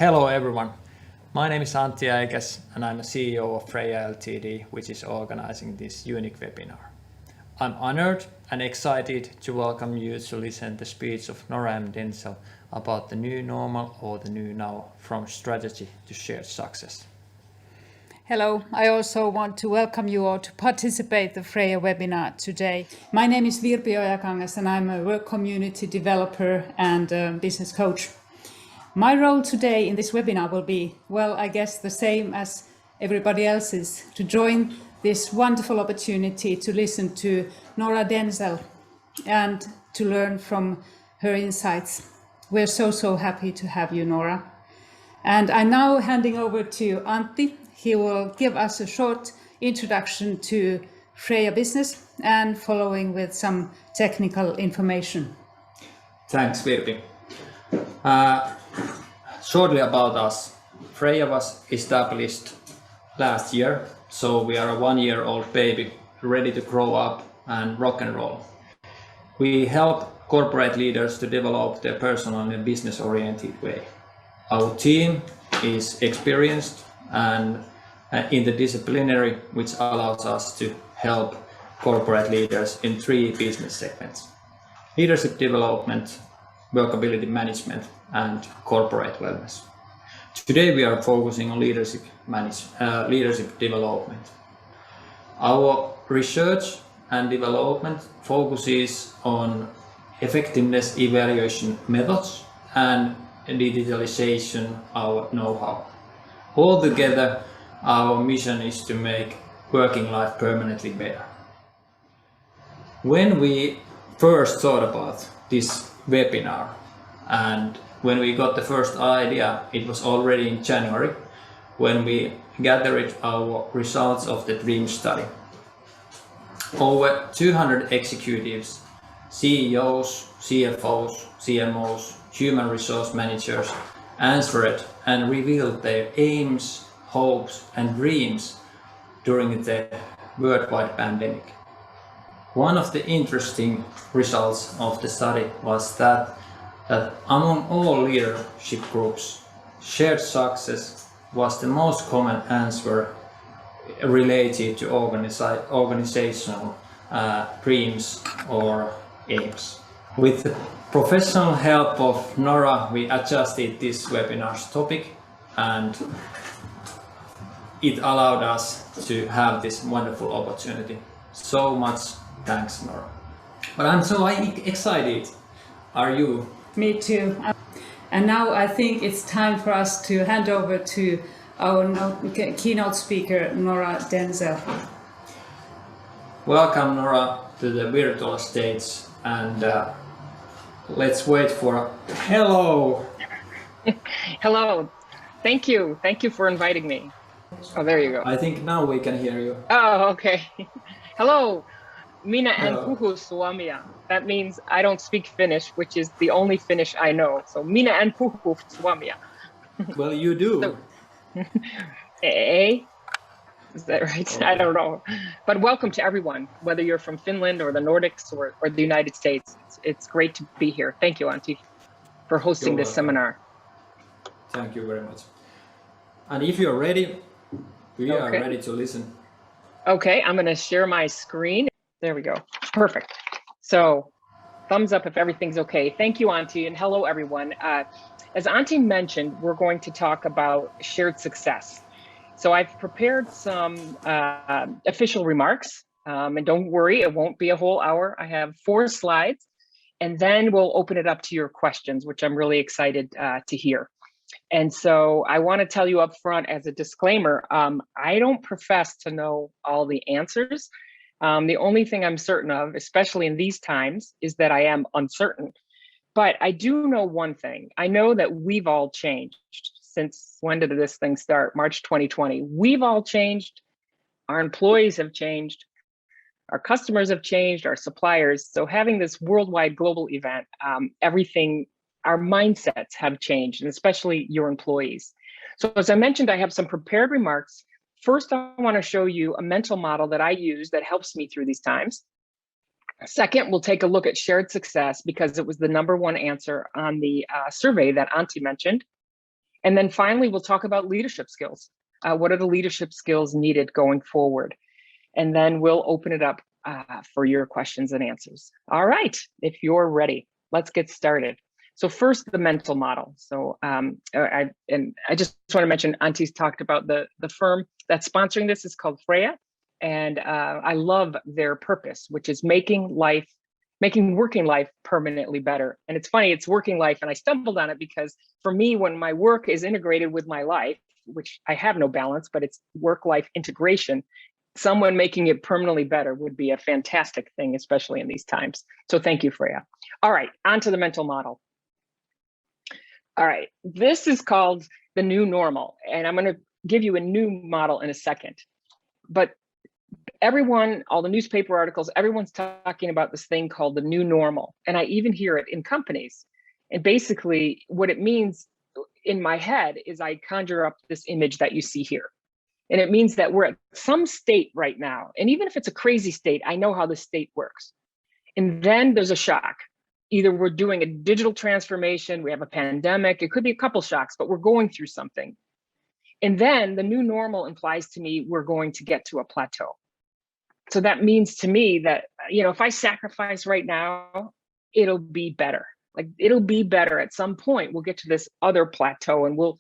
Hello everyone, my name is Antti Äikäs and I'm a CEO of Freia Ltd, which is organizing this unique webinar. I'm honored and excited to welcome you to listen to the speech of Nora M. Denzel about the new normal or the new now, from strategy to shared success. Hello, I also want to welcome you all to participate in the Freia webinar today. My name is Virpi Ojakangas and I'm a work community developer and business coach. My role today in this webinar will be, well, I guess the same as everybody else's, to join this wonderful opportunity to listen to Nora Denzel and to learn from her insights. We're so happy to have you, Nora. And I'm now handing over to Antti. He will give us a short introduction to Freia business and following with some technical information. Thanks, Virpi. Shortly about us. Freia was established last year, so we are a 1-year-old baby ready to grow up and rock and roll. We help corporate leaders to develop their personal and business-oriented way. Our team is experienced and interdisciplinary, which allows us to help corporate leaders in 3 business segments: leadership development, workability management, and corporate wellness. Today we are focusing on leadership development. Our research and development focuses on effectiveness evaluation methods and digitalization our know-how. Altogether, our mission is to make working life permanently better. When we first thought about this webinar and when we got the first idea, it was already in January when we gathered our results of the DREAM study. Over 200 executives, CEOs, CFOs, CMOs, human resource managers answered and revealed their aims, hopes and dreams during the worldwide pandemic. One of the interesting results of the study was that among all leadership groups, shared success was the most common answer related to organizational dreams or aims. With the professional help of Nora, we adjusted this webinar's topic and it allowed us to have this wonderful opportunity. So much thanks, Nora. But I'm so excited. Are you? Me too. And now I think it's time for us to hand over to our keynote speaker, Nora Denzel. Welcome, Nora, to the virtual stage, and let's wait for hello. Hello. Thank you. Thank you for inviting me. Oh, there you go. I think now we can hear you. Oh, okay. Hello. Minä en puhu suomea. That means I don't speak Finnish, which is the only Finnish I know. So minä en puhu suomea. Well, you do. So, is that right? Okay. I don't know. But welcome to everyone, whether you're from Finland or the Nordics or the United States. It's great to be here. Thank you, Antti, for hosting this seminar. Thank you very much. And if you're ready, we are ready to listen. Okay, I'm going to share my screen. There we go. Perfect. So thumbs up if everything's okay. Thank you, Antti, and hello, everyone. As Antti mentioned, we're going to talk about shared success. So I've prepared some official remarks, and don't worry, it won't be a whole hour. I have 4 slides, and then we'll open it up to your questions, which I'm really excited to hear. And so I want to tell you up front as a disclaimer, I don't profess to know all the answers. The only thing I'm certain of, especially in these times, is that I am uncertain. But I do know one thing. I know that we've all changed since, when did this thing start? March 2020. We've all changed. Our employees have changed. Our customers have changed, our suppliers. So having this worldwide global event, our mindsets have changed, and especially your employees. So as I mentioned, I have some prepared remarks. First, I want to show you a mental model that I use that helps me through these times. Second, we'll take a look at shared success because it was the #1 answer on the survey that Antti mentioned. And then finally, we'll talk about leadership skills. What are the leadership skills needed going forward? And then we'll open it up for your questions and answers. All right, if you're ready, let's get started. So first, the mental model. So I just want to mention, Auntie's talked about the firm that's sponsoring this is called Freia. And I love their purpose, which is making working life permanently better. And it's funny, it's working life, and I stumbled on it because for me, when my work is integrated with my life, which I have no balance, but it's work-life integration, someone making it permanently better would be a fantastic thing, especially in these times. So thank you, Freya. All right, on to the mental model. All right, this is called the new normal, and I'm going to give you a new model in a second. But everyone, all the newspaper articles, everyone's talking about this thing called the new normal. And I even hear it in companies. And basically what it means in my head is I conjure up this image that you see here. And it means that we're at some state right now. And even if it's a crazy state, I know how the state works. And then there's a shock. Either we're doing a digital transformation, we have a pandemic, it could be a couple shocks, but we're going through something. And then the new normal implies to me we're going to get to a plateau. So that means to me that, if I sacrifice right now, it'll be better. Like it'll be better at some point. We'll get to this other plateau and we'll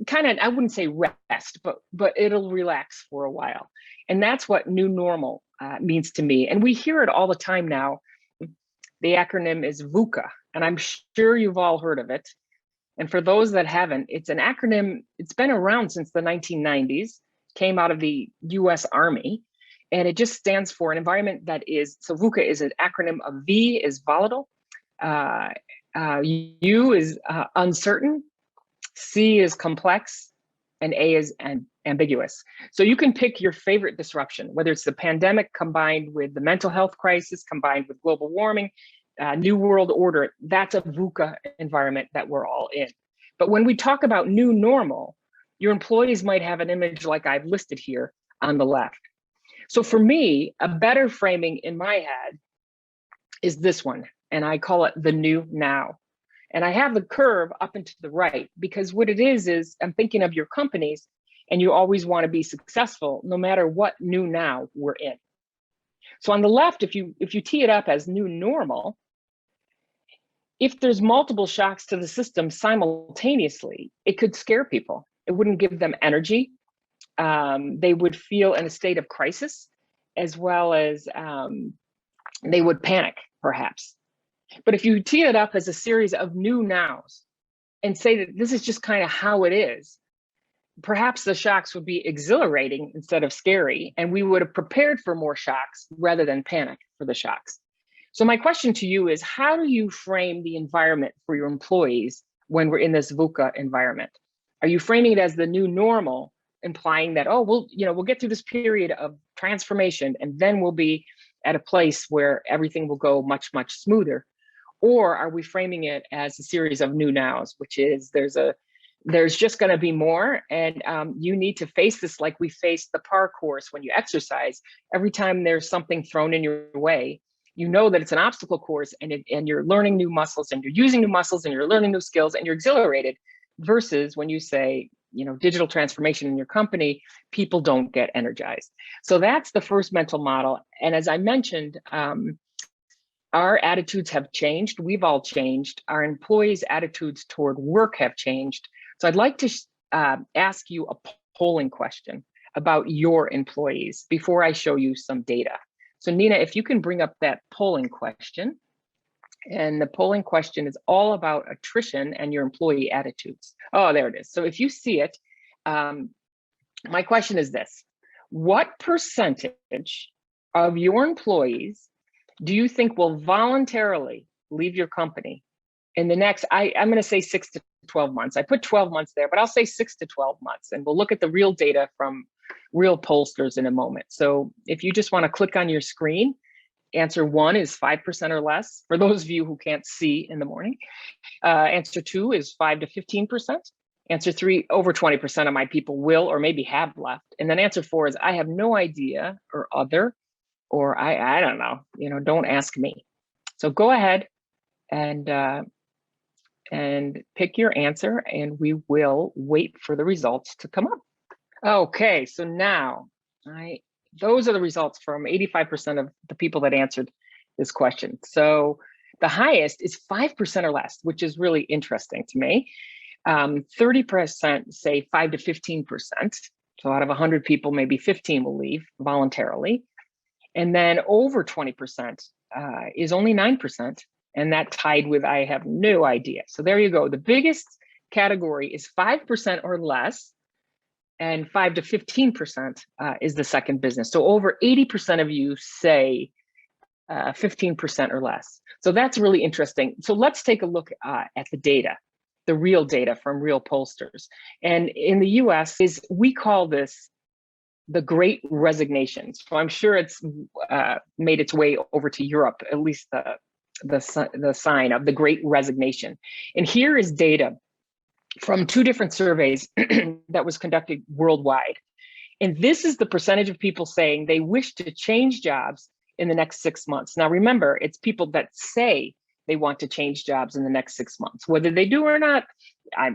kind of, I wouldn't say rest, but it'll relax for a while. And that's what new normal means to me. And we hear it all the time now. The acronym is VUCA, and I'm sure you've all heard of it. And for those that haven't, it's an acronym. It's been around since the 1990s, came out of the US Army. And it just stands for an environment that is, so VUCA is an acronym of V is volatile, U is uncertain, C is complex, and A is ambiguous. So you can pick your favorite disruption, whether it's the pandemic combined with the mental health crisis, combined with global warming, new world order. That's a VUCA environment that we're all in. But when we talk about new normal, your employees might have an image like I've listed here on the left. So for me, a better framing in my head is this one, and I call it the new now. And I have the curve up and to the right because what it is I'm thinking of your companies, and you always want to be successful no matter what new now we're in. So on the left, if you tee it up as new normal, if there's multiple shocks to the system simultaneously, it could scare people. It wouldn't give them energy. They would feel in a state of crisis, as well as they would panic, perhaps. But if you tee it up as a series of new nows and say that this is just kind of how it is, perhaps the shocks would be exhilarating instead of scary, and we would have prepared for more shocks rather than panic for the shocks. So my question to you is, how do you frame the environment for your employees when we're in this VUCA environment? Are you framing it as the new normal, implying that, oh, we'll get through this period of transformation and then we'll be at a place where everything will go much, much smoother? Or are we framing it as a series of new nows, which is there's just going to be more, and you need to face this like we face the par course when you exercise. Every time there's something thrown in your way, you know that it's an obstacle course, and you're learning new muscles, and you're using new muscles, and you're learning new skills, and you're exhilarated. Versus when you say, digital transformation in your company, people don't get energized. So that's the first mental model. And as I mentioned, our attitudes have changed. We've all changed. Our employees' attitudes toward work have changed. So I'd like to ask you a polling question about your employees before I show you some data. So Nina, if you can bring up that polling question. And the polling question is all about attrition and your employee attitudes. Oh, there it is. So if you see it, my question is this: what percentage of your employees do you think will voluntarily leave your company in the next, I'm going to say 6 to 12 months. I put 12 months there, but I'll say 6 to 12 months. And we'll look at the real data from real pollsters in a moment. So if you just want to click on your screen, answer 1 is 5% or less, for those of you who can't see in the morning. Answer 2 is 5 to 15%. Answer 3, over 20% of my people will or maybe have left. And then answer 4 is I have no idea, or other, or I don't know, don't ask me. So go ahead and and pick your answer, and we will wait for the results to come up. Okay, so now those are the results from 85% of the people that answered this question. So the highest is 5% or less, which is really interesting to me. 30% say 5 to 15%. So out of 100 people, maybe 15 will leave voluntarily. And then over 20% is only 9%. And that tied with I have no idea. So there you go. The biggest category is 5% or less, and 5 to 15% is the second business. So over 80% of you say 15% or less. So that's really interesting. So let's take a look at the data, the real data from real pollsters. And in the US, we call this the Great Resignation. So I'm sure it's made its way over to Europe, at least the sign of the Great Resignation. And here is data from 2 different surveys that was conducted worldwide. And this is the percentage of people saying they wish to change jobs in the next 6 months. Now, remember, it's people that say they want to change jobs in the next 6 months. Whether they do or not,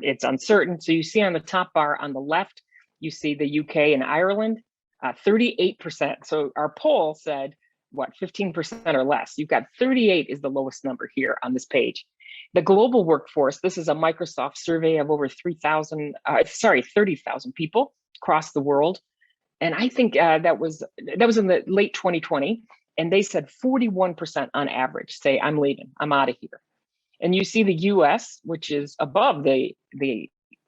it's uncertain. So you see on the top bar on the left, you see the UK and Ireland, 38%. So our poll said, what, 15% or less. You've got 38 is the lowest number here on this page. The global workforce, this is a Microsoft survey of over 30,000 people across the world. And I think that was in the late 2020. And they said 41% on average say, I'm leaving, I'm out of here. And you see the US, which is above the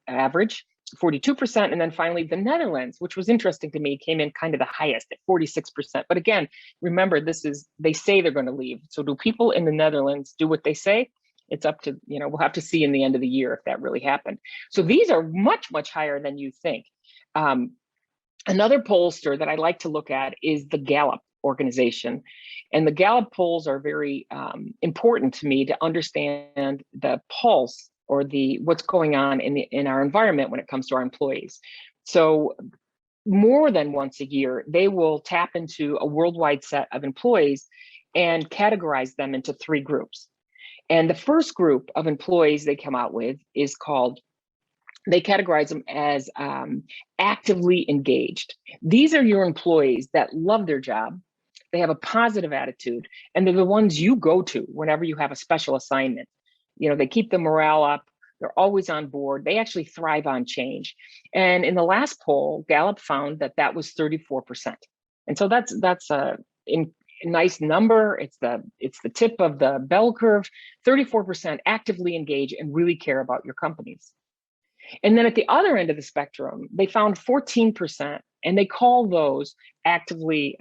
average, 42%. And then finally the Netherlands, which was interesting to me, came in kind of the highest at 46%. But again, remember, they say they're going to leave. So do people in the Netherlands do what they say? It's up to, we'll have to see in the end of the year if that really happened. So these are much, much higher than you think. Another pollster that I like to look at is the Gallup organization. And the Gallup polls are very important to me to understand the pulse or what's going on in our environment when it comes to our employees. So more than once a year, they will tap into a worldwide set of employees and categorize them into 3 groups. And the first group of employees they come out with is called, they categorize them as actively engaged. These are your employees that love their job. They have a positive attitude, and they're the ones you go to whenever you have a special assignment. They keep the morale up. They're always on board. They actually thrive on change. And in the last poll, Gallup found that was 34%. And so that's a nice number. It's the tip of the bell curve. 34% actively engage and really care about your companies. And then at the other end of the spectrum, they found 14%, and they call those actively,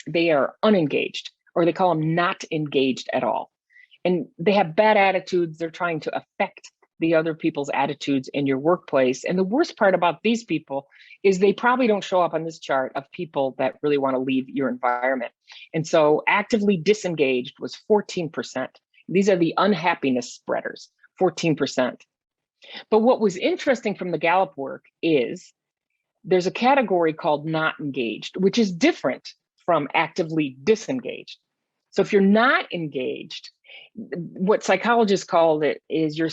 they are unengaged, or they call them not engaged at all. And they have bad attitudes. They're trying to affect the other people's attitudes in your workplace. And the worst part about these people is they probably don't show up on this chart of people that really want to leave your environment. And so actively disengaged was 14%. These are the unhappiness spreaders, 14%. But what was interesting from the Gallup work is there's a category called not engaged, which is different from actively disengaged. So if you're not engaged, what psychologists call it is you're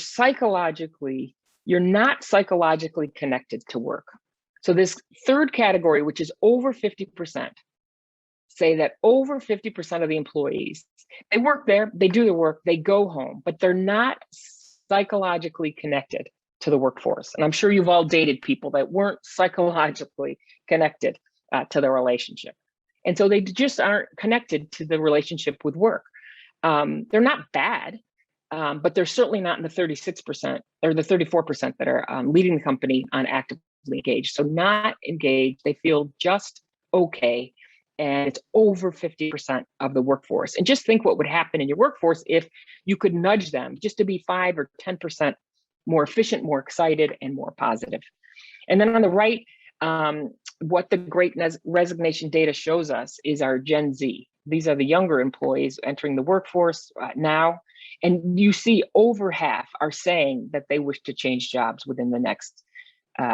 not psychologically connected to work. So this third category, which is over 50%, say that over 50% of the employees, they work there, they do their work, they go home, but they're not psychologically connected to the workforce. And I'm sure you've all dated people that weren't psychologically connected to the relationship. And so they just aren't connected to the relationship with work. They're not bad, but they're certainly not in the 36% or the 34% that are leading the company on actively engaged. So not engaged, they feel just okay. And it's over 50% of the workforce. And just think what would happen in your workforce if you could nudge them just to be 5 or 10% more efficient, more excited, and more positive. And then on the right, what the Great Resignation data shows us is our Gen Z. These are the younger employees entering the workforce now. And you see over half are saying that they wish to change jobs within the next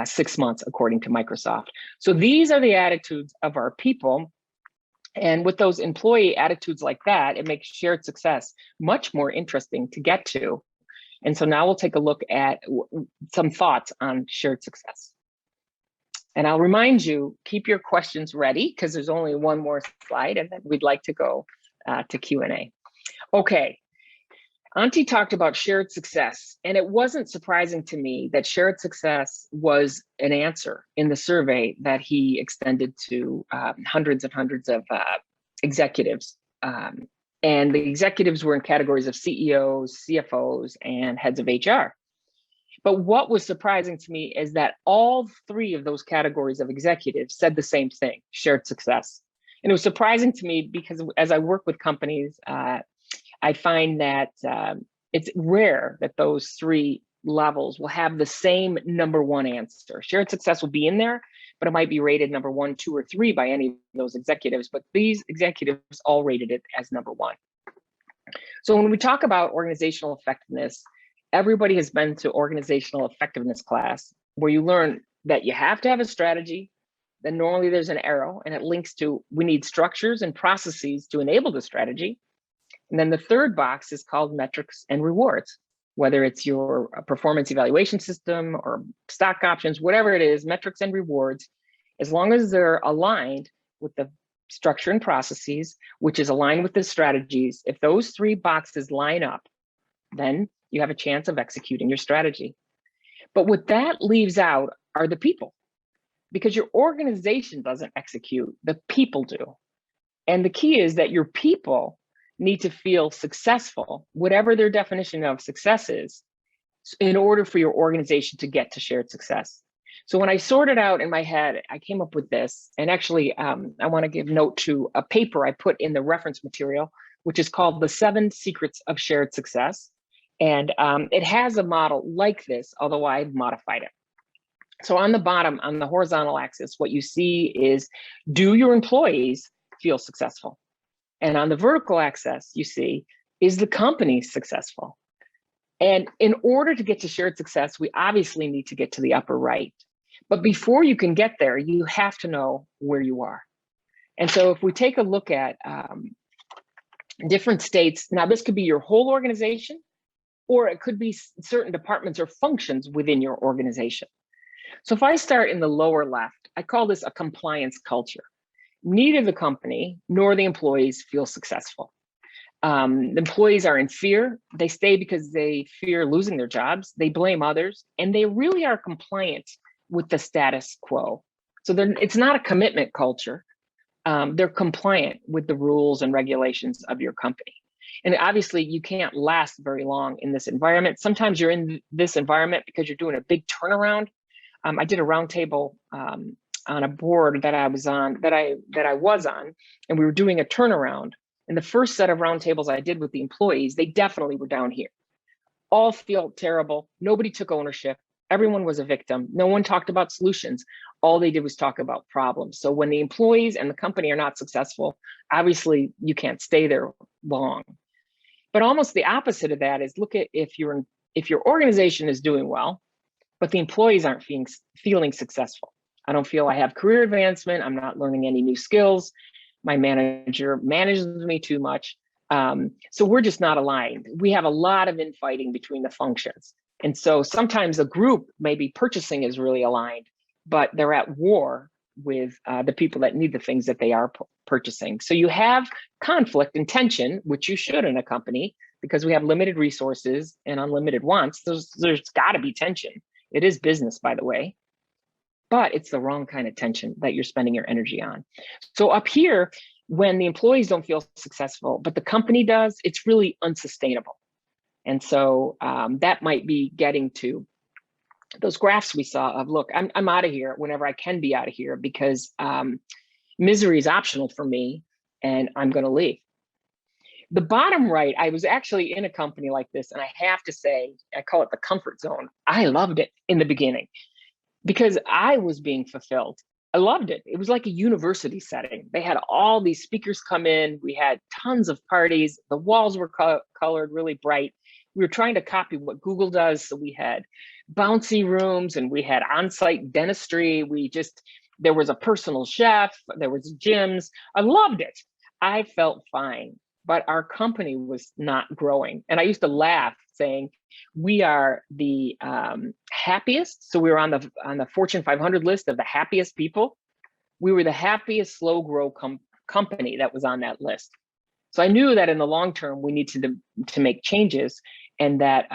6 months, according to Microsoft. So these are the attitudes of our people. And with those employee attitudes like that, it makes shared success much more interesting to get to. And so now we'll take a look at some thoughts on shared success. And I'll remind you, keep your questions ready because there's only one more slide and then we'd like to go to Q&A. Okay, Auntie talked about shared success, and it wasn't surprising to me that shared success was an answer in the survey that he extended to hundreds of executives. And the executives were in categories of CEOs, CFOs, and heads of HR. But what was surprising to me is that all three of those categories of executives said the same thing, shared success. And it was surprising to me because as I work with companies, I find that it's rare that those three levels will have the same number one answer. Shared success will be in there, but it might be rated number 1, 2, or 3 by any of those executives. But these executives all rated it as number 1. So when we talk about organizational effectiveness, everybody has been to organizational effectiveness class where you learn that you have to have a strategy. Then normally there's an arrow and it links to we need structures and processes to enable the strategy. And then the third box is called metrics and rewards, whether it's your performance evaluation system or stock options, whatever it is, metrics and rewards, as long as they're aligned with the structure and processes, which is aligned with the strategies, if those three boxes line up, then you have a chance of executing your strategy. But what that leaves out are the people, because your organization doesn't execute, the people do. And the key is that your people need to feel successful, whatever their definition of success is, in order for your organization to get to shared success. So when I sorted out in my head, I came up with this, and actually I want to give note to a paper I put in the reference material, which is called The 7 Secrets of Shared Success. And it has a model like this, although I've modified it. So on the bottom, on the horizontal axis, what you see is, do your employees feel successful? And on the vertical axis, you see, is the company successful? And in order to get to shared success, we obviously need to get to the upper right. But before you can get there, you have to know where you are. And so if we take a look at different states, now this could be your whole organization, or it could be certain departments or functions within your organization. So if I start in the lower left, I call this a compliance culture. Neither the company nor the employees feel successful. The employees are in fear. They stay because they fear losing their jobs. They blame others, and they really are compliant with the status quo. So it's not a commitment culture. They're compliant with the rules and regulations of your company. And obviously you can't last very long in this environment. Sometimes you're in this environment because you're doing a big turnaround. I did a roundtable on a board that I was on, and we were doing a turnaround. And the first set of roundtables I did with the employees, they definitely were down here. All felt terrible. Nobody took ownership. Everyone was a victim. No one talked about solutions. All they did was talk about problems. So when the employees and the company are not successful, obviously you can't stay there long. But almost the opposite of that is, look at if your organization is doing well, but the employees aren't feeling successful. I don't feel I have career advancement. I'm not learning any new skills. My manager manages me too much. So we're just not aligned. We have a lot of infighting between the functions. And so sometimes a group, maybe purchasing is really aligned, but they're at war with the people that need the things that they are purchasing. So you have conflict and tension, which you should in a company, because we have limited resources and unlimited wants. There's got to be tension. It is business, by the way, but it's the wrong kind of tension that you're spending your energy on. So up here, when the employees don't feel successful, but the company does, it's really unsustainable. And so that might be getting to those graphs we saw of, look, I'm out of here whenever I can be out of here, because misery is optional for me and I'm going to leave. The bottom right, I was actually in a company like this, and I have to say, I call it the comfort zone. I loved it in the beginning because I was being fulfilled. I loved it. It was like a university setting. They had all these speakers come in. We had tons of parties. The walls were colored really bright. We were trying to copy what Google does. So we had bouncy rooms and we had on-site dentistry. There was a personal chef, there was gyms. I loved it. I felt fine. but our company was not growing. And I used to laugh saying, we are the happiest. So we were on the Fortune 500 list of the happiest people. We were the happiest slow grow company that was on that list. So I knew that in the long term, we needed to make changes, and that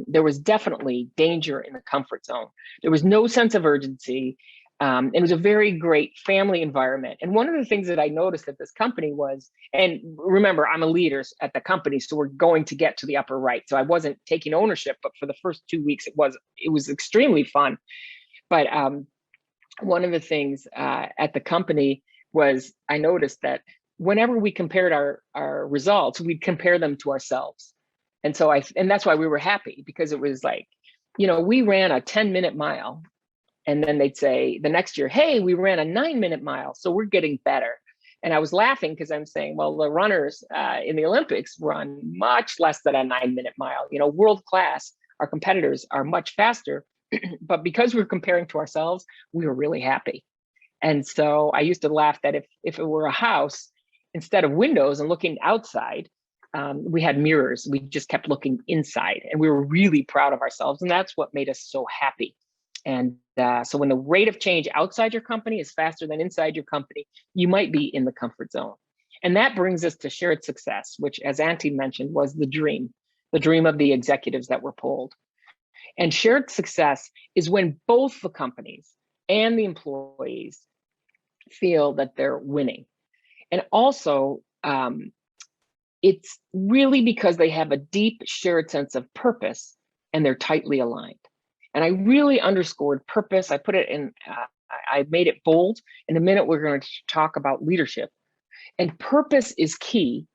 there was definitely danger in the comfort zone. There was no sense of urgency. It was a very great family environment. And one of the things that I noticed at this company was, and remember, I'm a leader at the company, so we're going to get to the upper right. So I wasn't taking ownership, but for the first 2 weeks, it was extremely fun. But one of the things at the company was, I noticed that whenever we compared our results, we'd compare them to ourselves. And so and that's why we were happy, because it was like, we ran a 10-minute mile. And then they'd say the next year, hey, we ran a 9-minute mile, so we're getting better. And I was laughing because I'm saying, well, the runners in the Olympics run much less than a 9-minute mile. World class, our competitors are much faster, but because we're comparing to ourselves, we were really happy. And so I used to laugh that if it were a house, instead of windows and looking outside, we had mirrors. We just kept looking inside, and we were really proud of ourselves. And that's what made us so happy. And so when the rate of change outside your company is faster than inside your company, you might be in the comfort zone. And that brings us to shared success, which, as Auntie mentioned, was the dream of the executives that were polled. And shared success is when both the companies and the employees feel that they're winning. And also, it's really because they have a deep shared sense of purpose and they're tightly aligned. And I really underscored purpose. I put it in, I made it bold. In a minute, we're going to talk about leadership. And purpose is key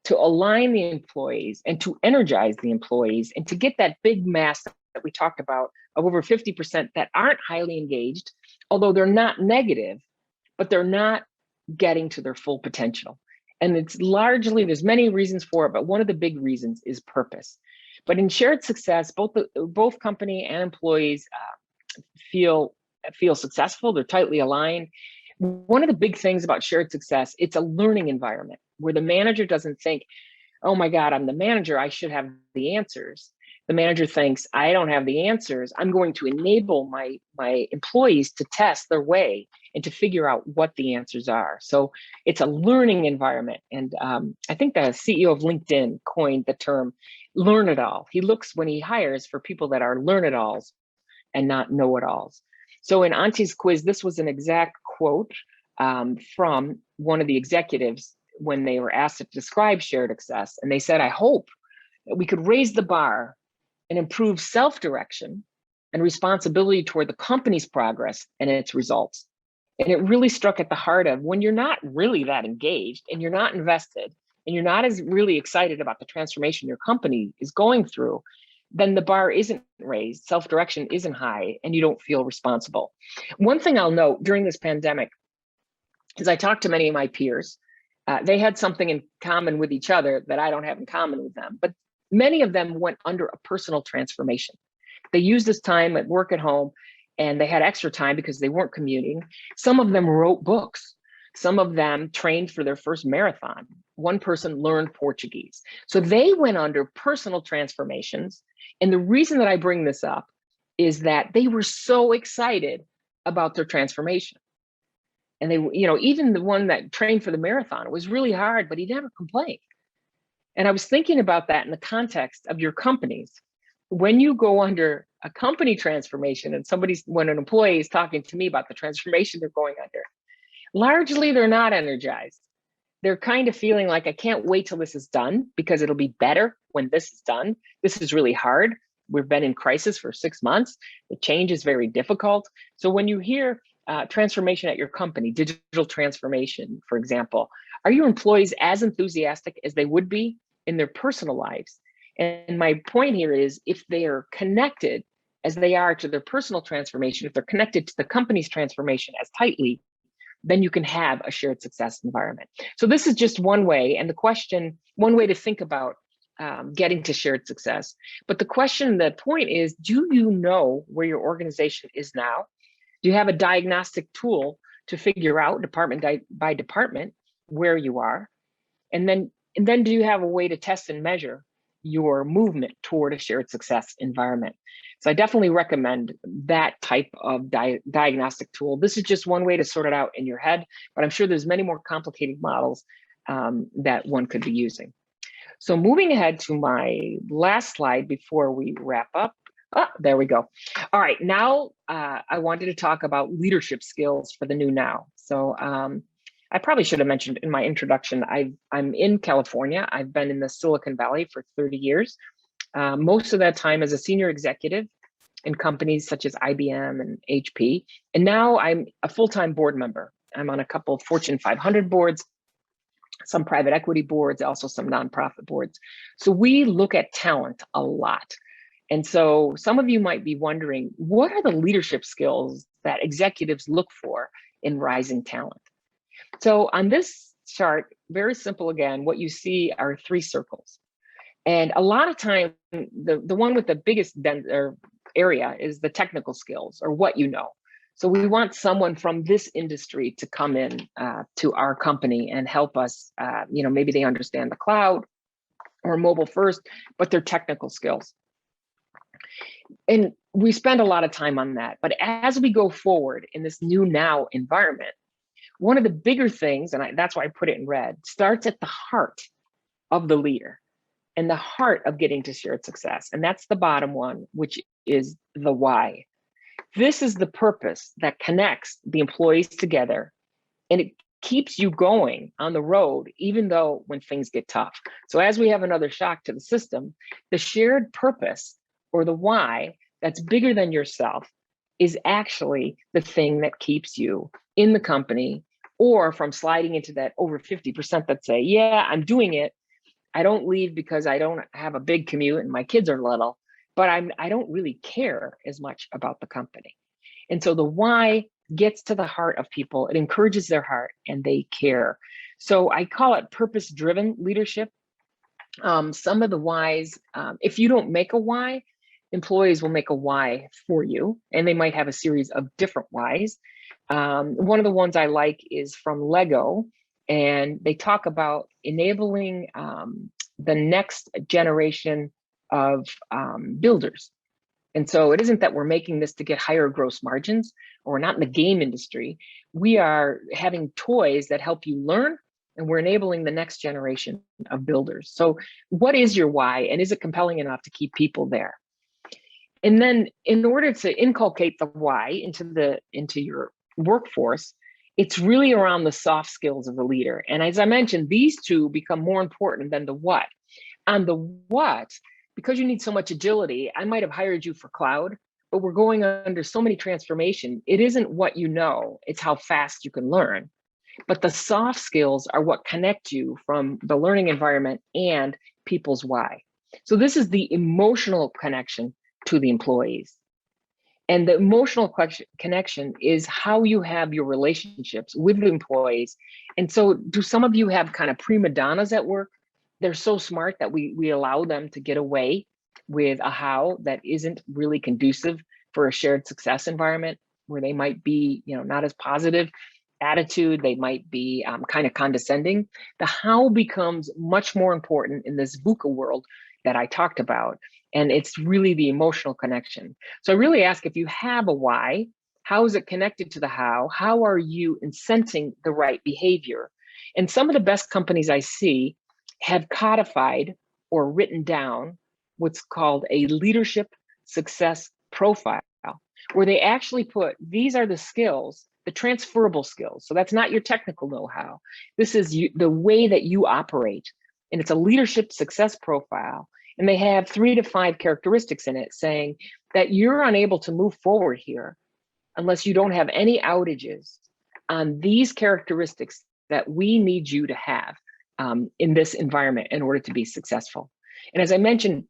to align the employees and to energize the employees and to get that big mass that we talked about of over 50% that aren't highly engaged, although they're not negative, but they're not getting to their full potential. And it's largely, there's many reasons for it, but one of the big reasons is purpose. But in shared success, both company and employees feel successful. They're tightly aligned. One of the big things about shared success, it's a learning environment where the manager doesn't think, oh my God, I'm the manager, I should have the answers. The manager thinks, I don't have the answers. I'm going to enable my employees to test their way and to figure out what the answers are. So it's a learning environment. And I think the CEO of LinkedIn coined the term learn it all. He looks, when he hires, for people that are learn it alls and not know it alls. So in Auntie's quiz, this was an exact quote from one of the executives when they were asked to describe shared success. And they said, I hope that we could raise the bar and improve self-direction and responsibility toward the company's progress and its results. And it really struck at the heart of, when you're not really that engaged and you're not invested and you're not as really excited about the transformation your company is going through, then the bar isn't raised, self-direction isn't high, and you don't feel responsible. One thing I'll note during this pandemic is I talked to many of my peers. They had something in common with each other that I don't have in common with them, but many of them went under a personal transformation. They used this time at work at home, and they had extra time because they weren't commuting. Some of them wrote books. Some of them trained for their first marathon. One person learned Portuguese. So they went under personal transformations. And the reason that I bring this up is that they were so excited about their transformation. And they, even the one that trained for the marathon, it was really hard, but he never complained. And I was thinking about that in the context of your companies. When you go under a company transformation and when an employee is talking to me about the transformation they're going under, largely they're not energized. They're kind of feeling like, I can't wait till this is done because it'll be better when this is done. This is really hard. We've been in crisis for 6 months. The change is very difficult. So when you hear transformation at your company, digital transformation, for example, are your employees as enthusiastic as they would be in their personal lives? And my point here is, if they are connected as they are to their personal transformation, if they're connected to the company's transformation as tightly, then you can have a shared success environment. So this is just one way, and one way to think about getting to shared success. But the question, the point is, do you know where your organization is now? Do you have a diagnostic tool to figure out department by department where you are? And then And then do you have a way to test and measure your movement toward a shared success environment? So I definitely recommend that type of diagnostic tool. This is just one way to sort it out in your head, but I'm sure there's many more complicated models that one could be using. So moving ahead to my last slide before we wrap up. There we go. All right, now I wanted to talk about leadership skills for the new now. So I probably should have mentioned in my introduction, I'm in California. I've been in the Silicon Valley for 30 years. Most of that time as a senior executive in companies such as IBM and HP. And now I'm a full-time board member. I'm on a couple of Fortune 500 boards, some private equity boards, also some nonprofit boards. So we look at talent a lot. And so some of you might be wondering, what are the leadership skills that executives look for in rising talent? So on this chart, very simple again, what you see are 3 circles. And a lot of time, the one with the biggest area is the technical skills or what you know. So we want someone from this industry to come in to our company and help us, maybe they understand the cloud or mobile first, but they're technical skills. And we spend a lot of time on that. But as we go forward in this new now environment, one of the bigger things, and that's why I put it in red, starts at the heart of the leader and the heart of getting to shared success. And that's the bottom one, which is the why. This is the purpose that connects the employees together, and it keeps you going on the road, even though when things get tough. So as we have another shock to the system, the shared purpose or the why that's bigger than yourself is actually the thing that keeps you in the company, or from sliding into that over 50% that say, yeah, I'm doing it. I don't leave because I don't have a big commute and my kids are little, but I don't really care as much about the company. And so the why gets to the heart of people. It encourages their heart and they care. So I call it purpose-driven leadership. Some of the whys, if you don't make a why, employees will make a why for you, and they might have a series of different whys. One of the ones I like is from Lego, and they talk about enabling the next generation of builders. And so it isn't that we're making this to get higher gross margins, or we're not in the game industry. We are having toys that help you learn, and we're enabling the next generation of builders. So what is your why, and is it compelling enough to keep people there? And then in order to inculcate the why into your workforce, it's really around the soft skills of the leader. And as I mentioned, these two become more important than the what. On the what, because you need so much agility, I might have hired you for cloud, but we're going under so many transformation. It isn't what you know, it's how fast you can learn. But the soft skills are what connect you from the learning environment and people's why. So this is the emotional connection to the employees. And the emotional connection is how you have your relationships with the employees. And so do some of you have kind of prima donnas at work? They're so smart that we allow them to get away with a how that isn't really conducive for a shared success environment, where they might be, not as positive attitude, they might be kind of condescending. The how becomes much more important in this VUCA world that I talked about. And it's really the emotional connection. So I really ask, if you have a why, how is it connected to the how? How are you incenting the right behavior? And some of the best companies I see have codified or written down what's called a leadership success profile, where they actually put, these are the skills, the transferable skills. So that's not your technical know-how. This is the way that you operate. And it's a leadership success profile. And they have 3 to 5 characteristics in it saying that you're unable to move forward here unless you don't have any outages on these characteristics that we need you to have in this environment in order to be successful. And as I mentioned,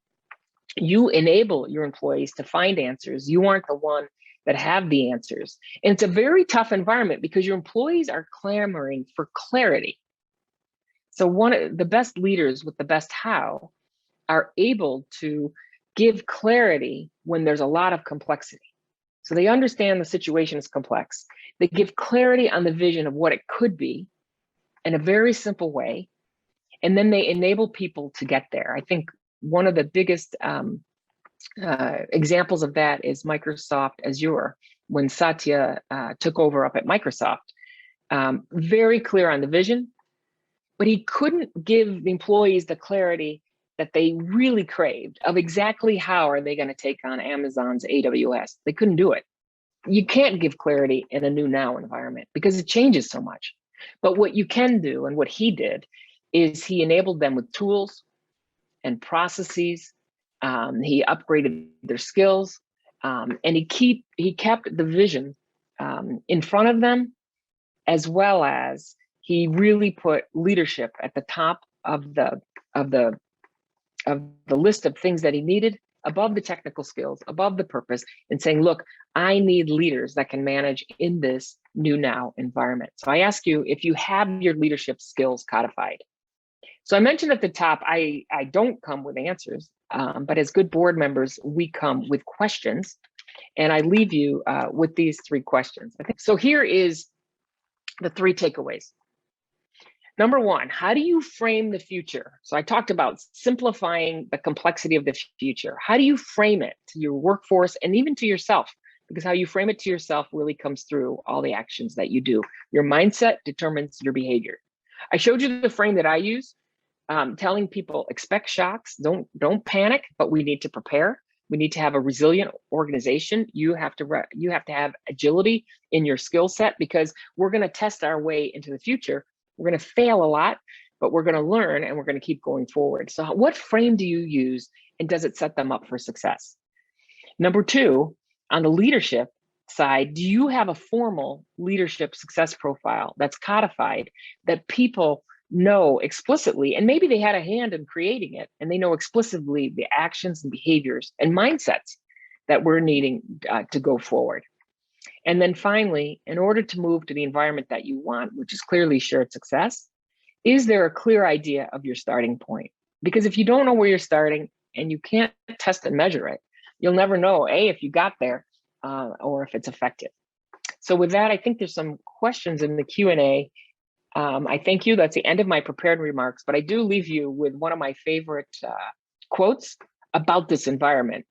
you enable your employees to find answers. You aren't the one that have the answers. And it's a very tough environment because your employees are clamoring for clarity. So one of the best leaders with the best how are able to give clarity when there's a lot of complexity. So they understand the situation is complex. They give clarity on the vision of what it could be in a very simple way. And then they enable people to get there. I think one of the biggest examples of that is Microsoft Azure. When Satya took over up at Microsoft, very clear on the vision, but he couldn't give the employees the clarity that they really craved of exactly how are they going to take on Amazon's AWS. They couldn't do it. You can't give clarity in a new now environment because it changes so much. But what you can do, and what he did, is he enabled them with tools and processes. He upgraded their skills, and he kept the vision in front of them, as well as he really put leadership at the top of the list of things that he needed, above the technical skills, above the purpose, and saying, look, I need leaders that can manage in this new now environment. So I ask you if you have your leadership skills codified. So I mentioned at the top, I don't come with answers, but as good board members, we come with questions. And I leave you with these 3 questions. So here is the 3 takeaways. Number 1, how do you frame the future? So I talked about simplifying the complexity of the future. How do you frame it to your workforce and even to yourself? Because how you frame it to yourself really comes through all the actions that you do. Your mindset determines your behavior. I showed you the frame that I use, telling people expect shocks, don't panic, but we need to prepare. We need to have a resilient organization. You have to have agility in your skill set, because we're going to test our way into the future. We're going to fail a lot, but we're going to learn and we're going to keep going forward. So what frame do you use, and does it set them up for success? Number 2, on the leadership side, do you have a formal leadership success profile that's codified, that people know explicitly, and maybe they had a hand in creating it, and they know explicitly the actions and behaviors and mindsets that we're needing to go forward? And then finally, in order to move to the environment that you want, which is clearly shared success, is there a clear idea of your starting point? Because if you don't know where you're starting and you can't test and measure it, you'll never know, A, if you got there or if it's effective. So with that, I think there's some questions in the Q&A. I thank you. That's the end of my prepared remarks, but I do leave you with one of my favorite quotes about this environment.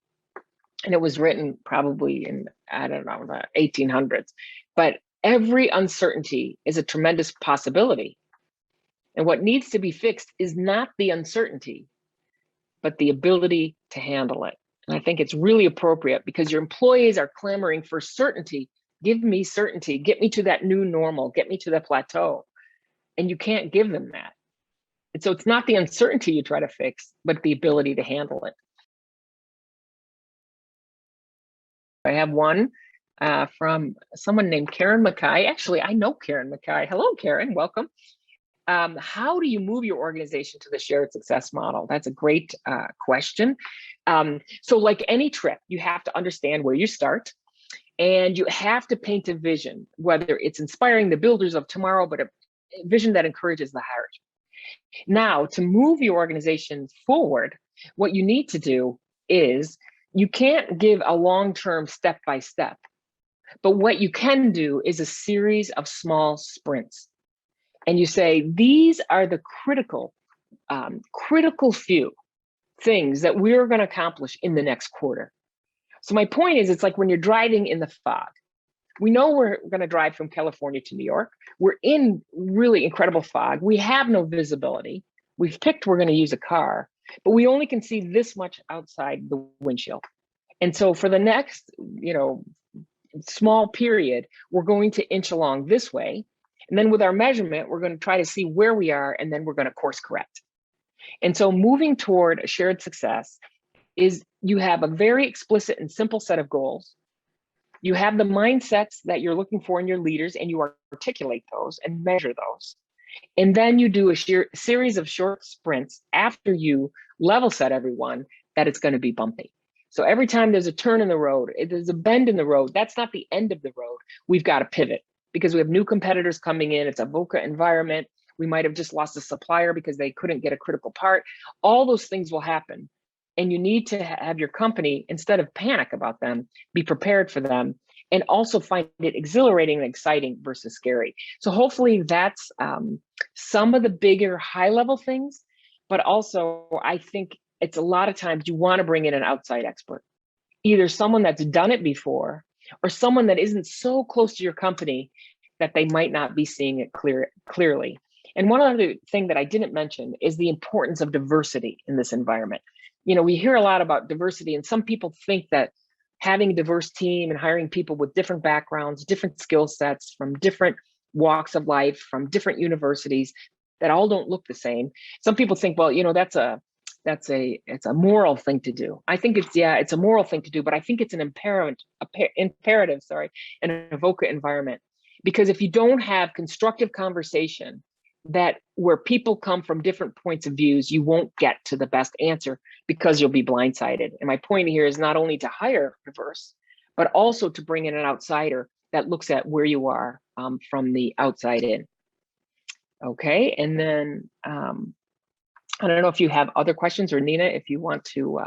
And it was written probably in, I don't know, the 1800s. But every uncertainty is a tremendous possibility. And what needs to be fixed is not the uncertainty, but the ability to handle it. And I think it's really appropriate, because your employees are clamoring for certainty. Give me certainty. Get me to that new normal. Get me to the plateau. And you can't give them that. And so it's not the uncertainty you try to fix, but the ability to handle it. I have one from someone named Karen Mackay. Actually, I know Karen Mackay. Hello, Karen, welcome. How do you move your organization to the shared success model? That's a great question. So like any trip, you have to understand where you start, and you have to paint a vision, whether it's inspiring the builders of tomorrow, but a vision that encourages the hires. Now, to move your organization forward, what you need to do is, you can't give a long-term step-by-step, but what you can do is a series of small sprints. And you say, these are the critical few things that we're going to accomplish in the next quarter. So my point is, it's like when you're driving in the fog. We know we're going to drive from California to New York. We're in really incredible fog. We have no visibility. We've picked we're going to use a car, but we only can see this much outside the windshield. And so for the next, small period, we're going to inch along this way. And then with our measurement, we're going to try to see where we are, and then we're going to course correct. And so moving toward a shared success is, you have a very explicit and simple set of goals. You have the mindsets that you're looking for in your leaders, and you articulate those and measure those. And then you do a series of short sprints after you level set everyone that it's going to be bumpy. So every time there's a turn in the road, there's a bend in the road, that's not the end of the road. We've got to pivot, because we have new competitors coming in. It's a VUCA environment. We might have just lost a supplier because they couldn't get a critical part. All those things will happen. And you need to have your company, instead of panic about them, be prepared for them and also find it exhilarating and exciting versus scary. So hopefully that's some of the bigger high level things, but also I think it's a lot of times you want to bring in an outside expert, either someone that's done it before or someone that isn't so close to your company that they might not be seeing it clearly. And one other thing that I didn't mention is the importance of diversity in this environment. You know, we hear a lot about diversity, and some people think that having a diverse team and hiring people with different backgrounds, different skill sets from different walks of life, from different universities that all don't look the same. Some people think, well, you know, it's a moral thing to do. I think it's a moral thing to do, but I think it's an imperative, in a VOCA environment. Because if you don't have constructive conversation where people come from different points of views, you won't get to the best answer because you'll be blindsided. And my point here is not only to hire diverse, but also to bring in an outsider that looks at where you are from the outside in. Okay, and then I don't know if you have other questions, or Nina, if you want to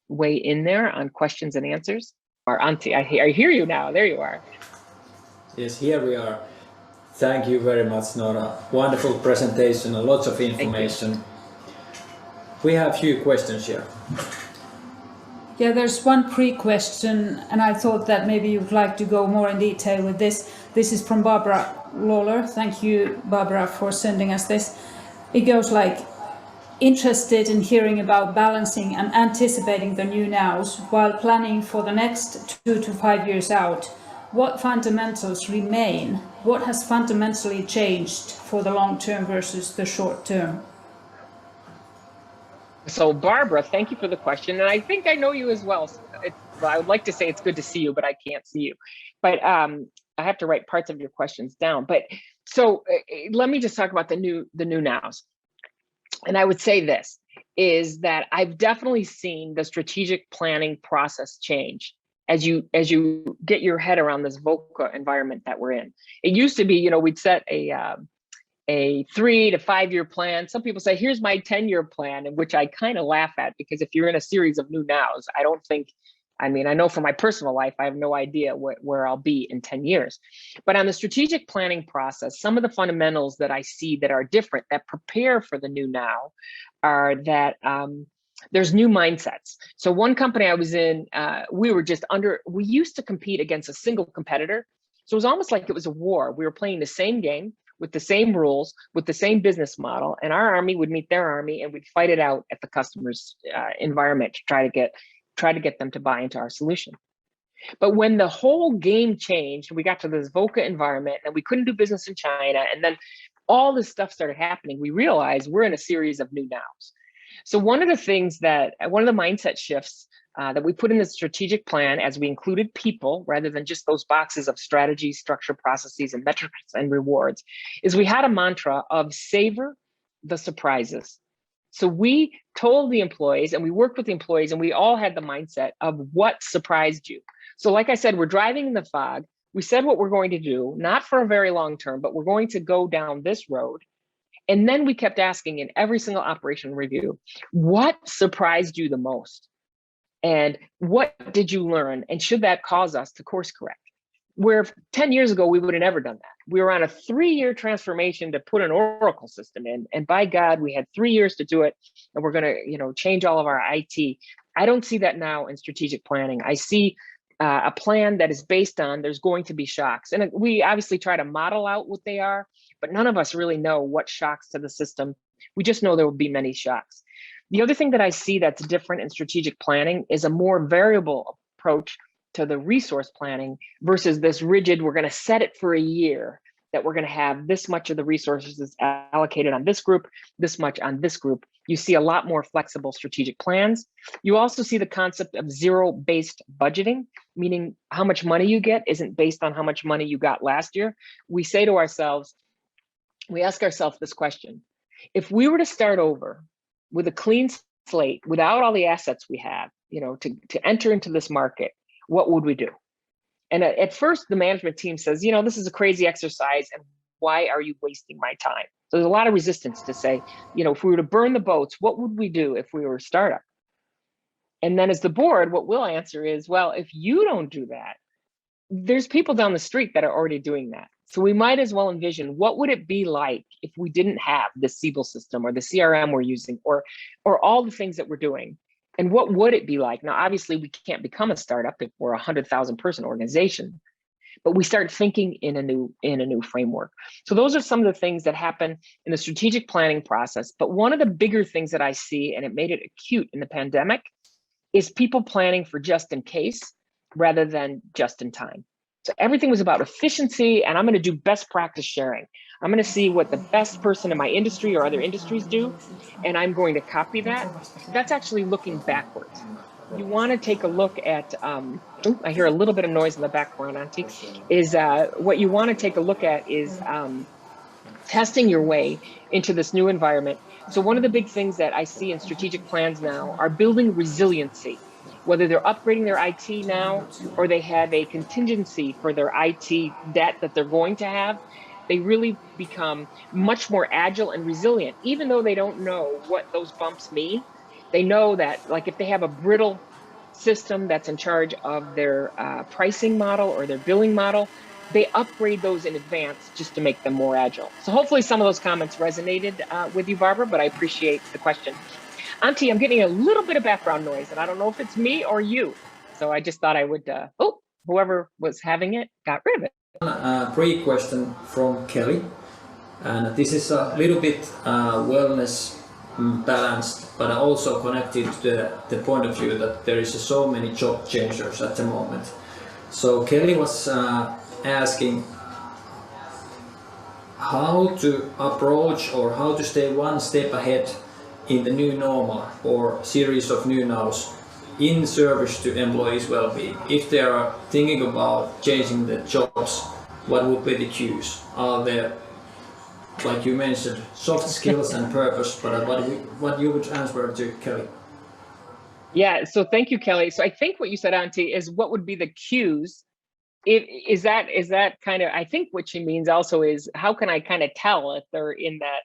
weigh in there on questions and answers. Or Antti, I hear you now, there you are. Yes, here we are. Thank you very much, Nora. Wonderful presentation and lots of information. We have a few questions here. Yeah, there's one pre-question, and I thought that maybe you'd like to go more in detail with this. This is from Barbara Lawler. Thank you, Barbara, for sending us this. It goes like, interested in hearing about balancing and anticipating the new nows while planning for the next 2 to 5 years out. What fundamentals remain? What has fundamentally changed for the long term versus the short term? So Barbara, thank you for the question. And I think I know you as well. So I would like to say it's good to see you, but I can't see you. But I have to write parts of your questions down. But so let me just talk about the new nows. And I would say this, is that I've definitely seen the strategic planning process change as you get your head around this VOCA environment that we're in. It used to be, you know, we'd set a 3 to 5 year plan. Some people say, here's my 10-year plan, which I kind of laugh at, because if you're in a series of new nows, I know for my personal life, I have no idea where I'll be in 10 years. But on the strategic planning process, some of the fundamentals that I see that are different, that prepare for the new now, are that there's new mindsets. So one company I was in, we used to compete against a single competitor. So it was almost like it was a war. We were playing the same game with the same rules, with the same business model, and our army would meet their army, and we'd fight it out at the customer's environment to try to get them to buy into our solution. But when the whole game changed, we got to this VOCA environment and we couldn't do business in China, and then all this stuff started happening, we realized we're in a series of new nows. So one of the mindset shifts that we put in the strategic plan, as we included people rather than just those boxes of strategy, structure, processes, and metrics and rewards, is we had a mantra of savor the surprises. So we told the employees, and we worked with the employees, and we all had the mindset of what surprised you. So like I said, we're driving in the fog. We said what we're going to do, not for a very long term, but we're going to go down this road. And then we kept asking in every single operation review, what surprised you the most? And what did you learn? And should that cause us to course correct? Where 10 years ago, we would have never done that. We were on a 3-year transformation to put an Oracle system in. And by God, we had 3 years to do it. And we're going to, change all of our IT. I don't see that now in strategic planning. I see a plan that is based on there's going to be shocks. And we obviously try to model out what they are, but none of us really know what shocks to the system. We just know there will be many shocks. The other thing that I see that's different in strategic planning is a more variable approach to the resource planning versus this rigid, we're going to set it for a year, that we're going to have this much of the resources allocated on this group, this much on this group. You see a lot more flexible strategic plans. You also see the concept of zero-based budgeting, meaning how much money you get isn't based on how much money you got last year. We say to ourselves, we ask ourselves this question: if we were to start over with a clean slate, without all the assets we have, to enter into this market, what would we do? And at first, the management team says, this is a crazy exercise, and why are you wasting my time? So there's a lot of resistance to say, if we were to burn the boats, what would we do if we were a startup? And then as the board, what we'll answer is, well, if you don't do that, there's people down the street that are already doing that. So we might as well envision, what would it be like if we didn't have the Siebel system or the CRM we're using, or all the things that we're doing? And what would it be like? Now, obviously, we can't become a startup if we're a 100,000 person organization, but we start thinking in a new framework. So those are some of the things that happen in the strategic planning process. But one of the bigger things that I see, and it made it acute in the pandemic, is people planning for just in case rather than just in time. So everything was about efficiency, and I'm going to do best practice sharing. I'm going to see what the best person in my industry or other industries do, and I'm going to copy that. That's actually looking backwards. You want to take a look at, I hear a little bit of noise in the background, Auntie, is what you want to take a look at is testing your way into this new environment. So one of the big things that I see in strategic plans now are building resiliency, whether they're upgrading their IT now or they have a contingency for their IT debt that they're going to have. They really become much more agile and resilient, even though they don't know what those bumps mean. They know that, like, if they have a brittle system that's in charge of their pricing model or their billing model, they upgrade those in advance just to make them more agile. So hopefully some of those comments resonated with you, Barbara, but I appreciate the question. Auntie, I'm getting a little bit of background noise, and I don't know if it's me or you. So I just thought I would, whoever was having it got rid of it. Pre-question from Kelly, and this is a little bit wellness balanced, but also connected to the point of view that there is so many job changers at the moment. So Kelly was asking how to approach or how to stay one step ahead in the new normal or series of new norms in service to employees' well-being. If they are thinking about changing their jobs, what would be the cues? Are there, like you mentioned, soft skills and purpose, but what you would answer to Kelly? Yeah, so thank you, Kelly. So I think what you said, Auntie, is what would be the cues? Is that kind of, I think what she means also is, how can I kind of tell if they're in that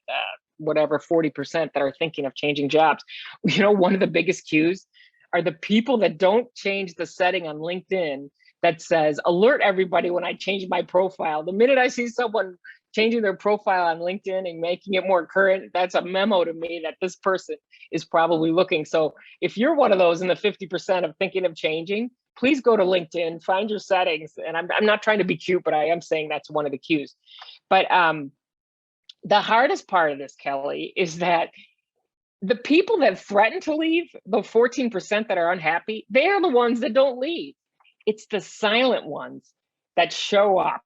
whatever 40% that are thinking of changing jobs? You know, one of the biggest cues are the people that don't change the setting on LinkedIn that says, alert everybody when I change my profile. The minute I see someone changing their profile on LinkedIn and making it more current, that's a memo to me that this person is probably looking. So if you're one of those in the 50% of thinking of changing, please go to LinkedIn, find your settings. And I'm not trying to be cute, but I am saying that's one of the cues. But the hardest part of this, Kelly, is that the people that threaten to leave, the 14% that are unhappy, they are the ones that don't leave. It's the silent ones that show up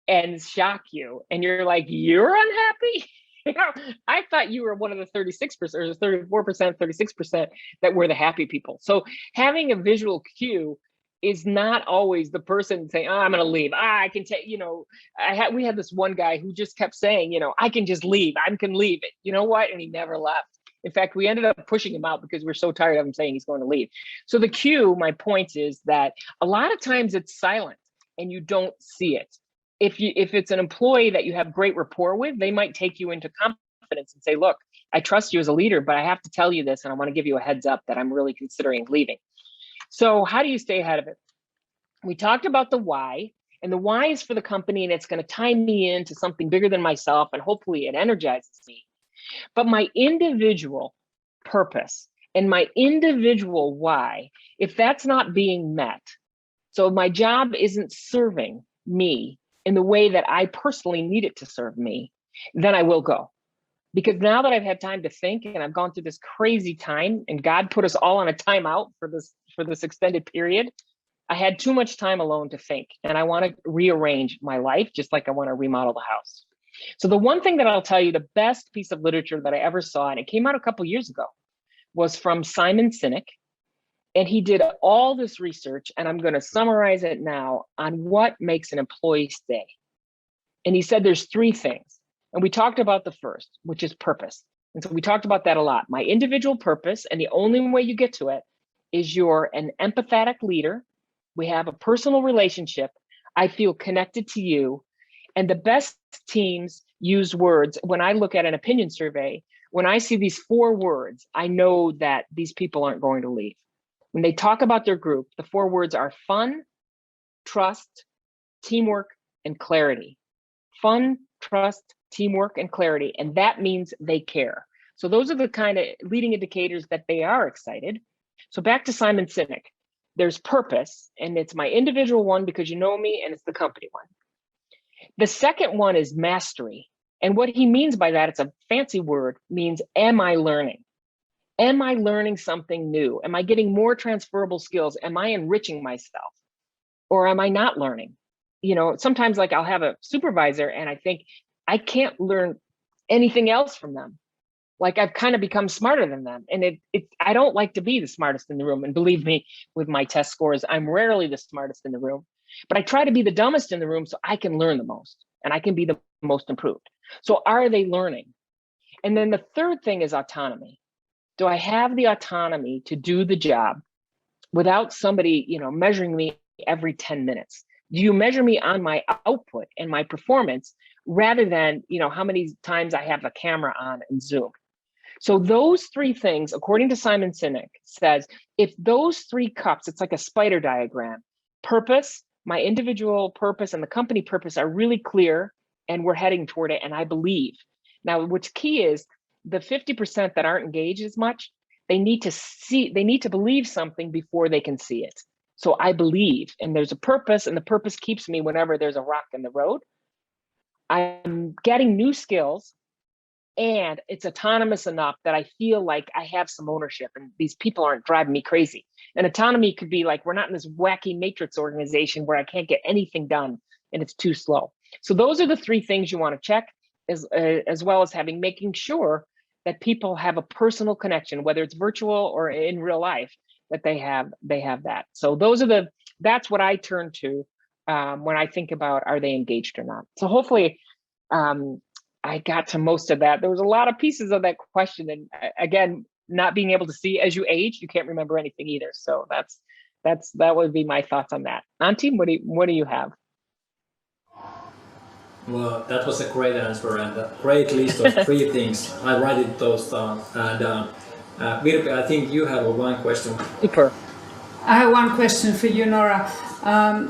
and shock you. And you're like, you're unhappy? You know, I thought you were one of the 36% or 34%, 36% that were the happy people. So having a visual cue is not always the person saying, oh, I'm going to leave. I can take, you know, we had this one guy who just kept saying, you know, I can just leave. I can leave it. You know what? And he never left. In fact, we ended up pushing him out because we're so tired of him saying he's going to leave. So the cue, my point is that a lot of times it's silent and you don't see it. If it's an employee that you have great rapport with, they might take you into confidence and say, look, I trust you as a leader, but I have to tell you this, and I want to give you a heads up that I'm really considering leaving. So how do you stay ahead of it? We talked about the why, and the why is for the company, and it's going to tie me into something bigger than myself, and hopefully it energizes me. But my individual purpose and my individual why, if that's not being met, so my job isn't serving me in the way that I personally need it to serve me, then I will go. Because now that I've had time to think and I've gone through this crazy time, and God put us all on a timeout for this extended period, I had too much time alone to think, and I want to rearrange my life just like I want to remodel the house. So the one thing that I'll tell you, the best piece of literature that I ever saw, and it came out a couple years ago, was from Simon Sinek. And he did all this research, and I'm going to summarize it now, on what makes an employee stay. And he said there's three things. And we talked about the first, which is purpose. And so we talked about that a lot. My individual purpose, and the only way you get to it is you're an empathetic leader. We have a personal relationship. I feel connected to you. And the best teams use words. When I look at an opinion survey, when I see these 4 words, I know that these people aren't going to leave. When they talk about their group, the 4 words are fun, trust, teamwork, and clarity. Fun, trust, teamwork, and clarity. And that means they care. So those are the kind of leading indicators that they are excited. So back to Simon Sinek. There's purpose, and it's my individual one because you know me, and it's the company one. The second one is mastery. And what he means by that, it's a fancy word, means am I learning? Am I learning something new? Am I getting more transferable skills? Am I enriching myself? Or am I not learning? You know, sometimes like I'll have a supervisor and I think I can't learn anything else from them. Like I've kind of become smarter than them. And I don't like to be the smartest in the room. And believe me, with my test scores, I'm rarely the smartest in the room, but I try to be the dumbest in the room so I can learn the most and I can be the most improved. So are they learning? And then the third thing is autonomy. Do I have the autonomy to do the job without somebody, you know, measuring me every 10 minutes? Do you measure me on my output and my performance rather than, you know, how many times I have a camera on in Zoom? So those three things, according to Simon Sinek, says if those three cups, it's like a spider diagram, purpose, my individual purpose and the company purpose are really clear and we're heading toward it. And I believe. Now, what's key is the 50% that aren't engaged as much, they need to believe something before they can see it. So I believe, and there's a purpose, and the purpose keeps me whenever there's a rock in the road. I'm getting new skills, and it's autonomous enough that I feel like I have some ownership, and these people aren't driving me crazy. And autonomy could be like, we're not in this wacky matrix organization where I can't get anything done, and it's too slow. So those are the three things you want to check, as well as making sure that people have a personal connection, whether it's virtual or in real life, that they have that. So that's what I turn to when I think about, are they engaged or not? So hopefully I got to most of that. There was a lot of pieces of that question. And again, not being able to see as you age, you can't remember anything either. So that would be my thoughts on that. Antti, what do you have? Well, that was a great answer and a great list of three things. I write those down. And Virpi, I think you have one question. Super. I have one question for you, Nora.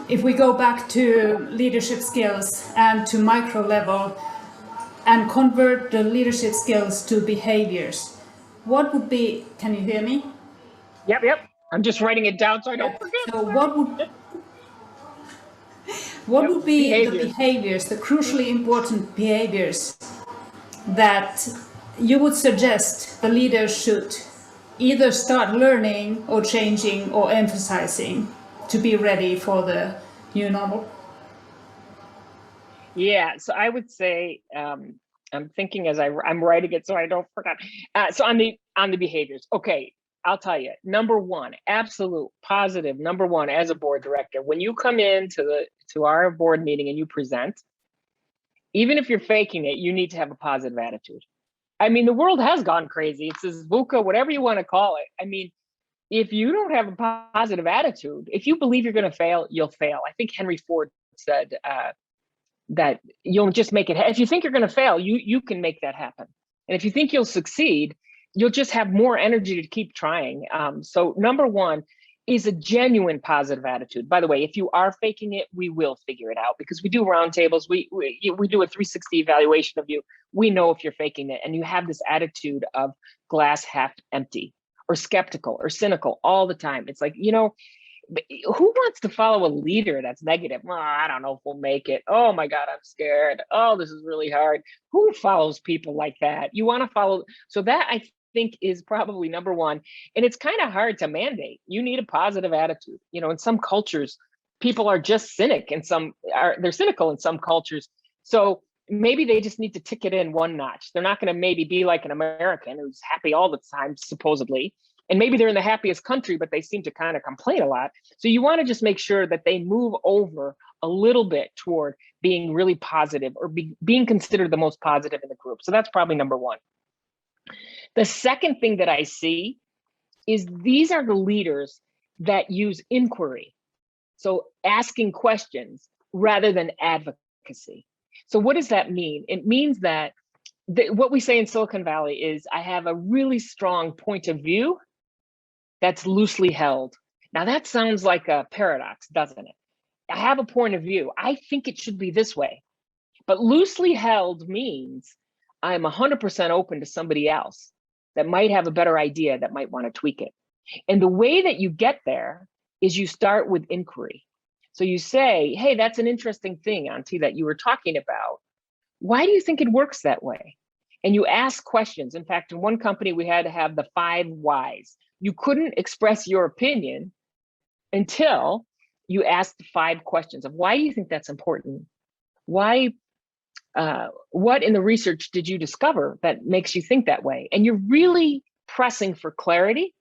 If we go back to leadership skills and to micro level and convert the leadership skills to behaviors, what would be, can you hear me? Yep. I'm just writing it down so I don't forget. So what would be the behaviors, the crucially important behaviors that you would suggest the leaders should either start learning or changing or emphasizing to be ready for the new normal? Yeah, so I would say, I'm thinking as I'm writing it so I don't forget. So on the behaviors, okay, I'll tell you, number one, absolute positive, number one, as a board director, when you come in to our board meeting and you present, even if you're faking it, you need to have a positive attitude. I mean, the world has gone crazy. It's this VUCA, whatever you want to call it. I mean, if you don't have a positive attitude, if you believe you're going to fail, you'll fail. I think Henry Ford said that you'll just make it. If you think you're going to fail, you can make that happen. And if you think you'll succeed, you'll just have more energy to keep trying. So number one is a genuine positive attitude. By the way, if you are faking it, we will figure it out because we do roundtables. We do a 360 evaluation of you. We know if you're faking it and you have this attitude of glass half empty or skeptical or cynical all the time. It's like, you know, who wants to follow a leader that's negative? Well, I don't know if we'll make it. Oh my God, I'm scared. Oh, this is really hard. Who follows people like that? You want to follow. So that I think is probably number one. And it's kind of hard to mandate. You need a positive attitude. You know, in some cultures, people are just cynic and they're cynical in some cultures. So maybe they just need to tick it in one notch. They're not going to maybe be like an American who's happy all the time, supposedly. And maybe they're in the happiest country, but they seem to kind of complain a lot. So you want to just make sure that they move over a little bit toward being really positive or being considered the most positive in the group. So that's probably number one. The second thing that I see is these are the leaders that use inquiry. So asking questions rather than advocacy. So what does that mean? It means that what we say in Silicon Valley is I have a really strong point of view that's loosely held. Now that sounds like a paradox, doesn't it? I have a point of view. I think it should be this way. But loosely held means I'm 100% open to somebody else that might have a better idea, that might want to tweak it. And the way that you get there is you start with inquiry. So you say, hey, that's an interesting thing, Auntie, that you were talking about. Why do you think it works that way? And you ask questions. In fact, in one company, we had to have the 5 whys. You couldn't express your opinion until you asked 5 questions of why do you think that's important? Why, what in the research did you discover that makes you think that way? And you're really pressing for clarity,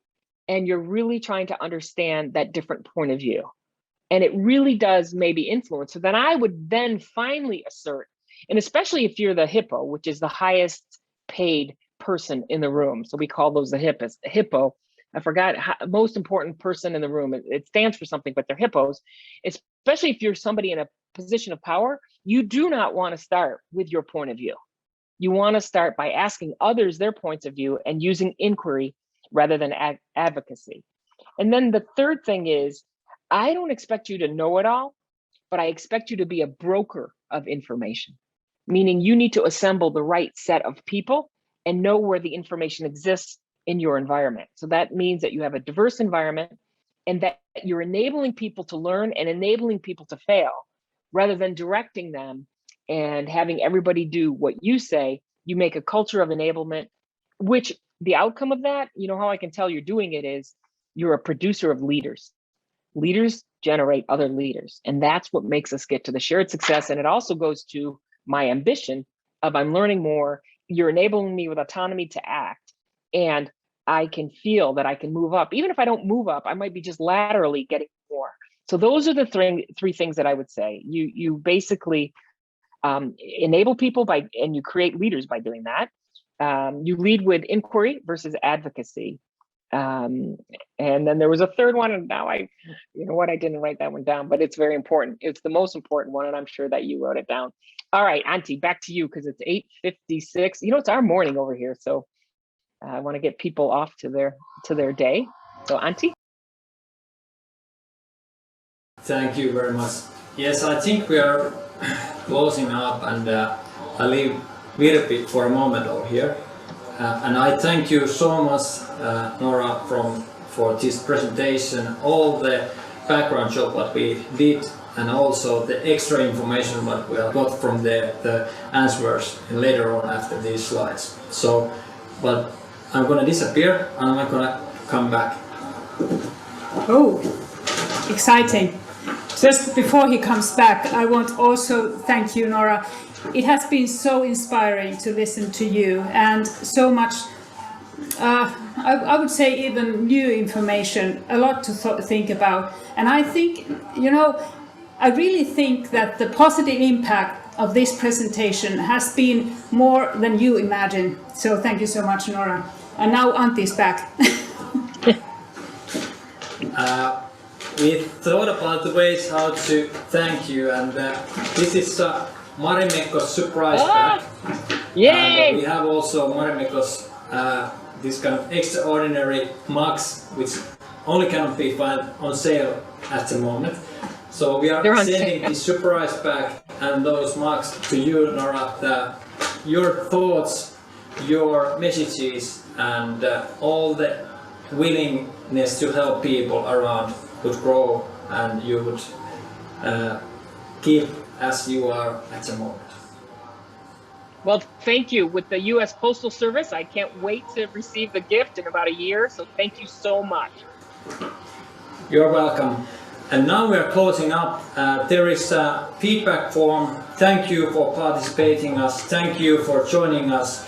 and you're really trying to understand that different point of view. And it really does maybe influence. So then I would then finally assert, and especially if you're the hippo, which is the highest paid person in the room. So we call those the hippo. I forgot most important person in the room. It stands for something, but they're hippos. Especially if you're somebody in a position of power, you do not want to start with your point of view. You want to start by asking others their points of view and using inquiry rather than advocacy. And then the third thing is, I don't expect you to know it all, but I expect you to be a broker of information, meaning you need to assemble the right set of people and know where the information exists in your environment. So that means that you have a diverse environment and that you're enabling people to learn and enabling people to fail rather than directing them and having everybody do what you say. You make a culture of enablement, which the outcome of that, you know how I can tell you're doing it is you're a producer of leaders. Leaders generate other leaders, and that's what makes us get to the shared success. And it also goes to my ambition of I'm learning more, you're enabling me with autonomy to act, and I can feel that I can move up. Even if I don't move up, I might be just laterally getting more. So those are the three things that I would say. You basically enable people by, and you create leaders by doing that. You lead with inquiry versus advocacy. And then there was a third one, and now you know what, I didn't write that one down, but it's very important. It's the most important one, and I'm sure that you wrote it down. All right, Auntie, back to you, because it's 8:56. You know, it's our morning over here, so I want to get people off to their day. So, Auntie. Thank you very much. Yes, I think we are closing up, and I leave Virpi for a moment over here. And I thank you so much, Nora, for this presentation, all the background job what we did, and also the extra information what we got from the answers later on after these slides. So, but I'm gonna disappear and I'm gonna come back. Oh, exciting. Just before he comes back, I want also thank you, Nora. It has been so inspiring to listen to you, and so much, I would say even new information, a lot to think about. And I think, you know, I really think that the positive impact of this presentation has been more than you imagine. So thank you so much, Nora. And now Antti's back. We thought about the ways how to thank you, and this is Marimekko's surprise pack. Yay! And we have also Marimekko's this kind of extraordinary mugs, which only cannot be found on sale at the moment. So we are sending the surprise pack and those mugs to you, Nora. Your thoughts, your messages, and all the willingness to help people around would grow, and you would keep as you are at the moment. Well, thank you. With the U.S. Postal Service, I can't wait to receive the gift in about a year, so thank you so much. You're welcome. And now we are closing up. There is a feedback form. Thank you for participating us. Thank you for joining us.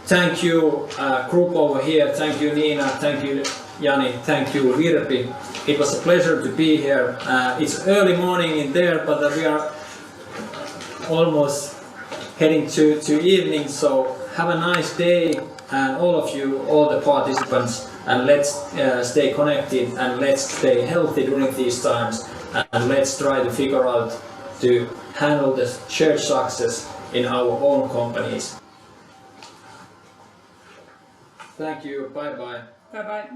Thank you, group over here. Thank you, Nina. Thank you, Jani. Thank you, Virpi. It was a pleasure to be here. It's early morning in there, but we are almost heading to evening. So have a nice day, and all of you, all the participants, and let's stay connected and let's stay healthy during these times, and let's try to figure out to handle the shared success in our own companies. Thank you. Bye bye. Bye bye.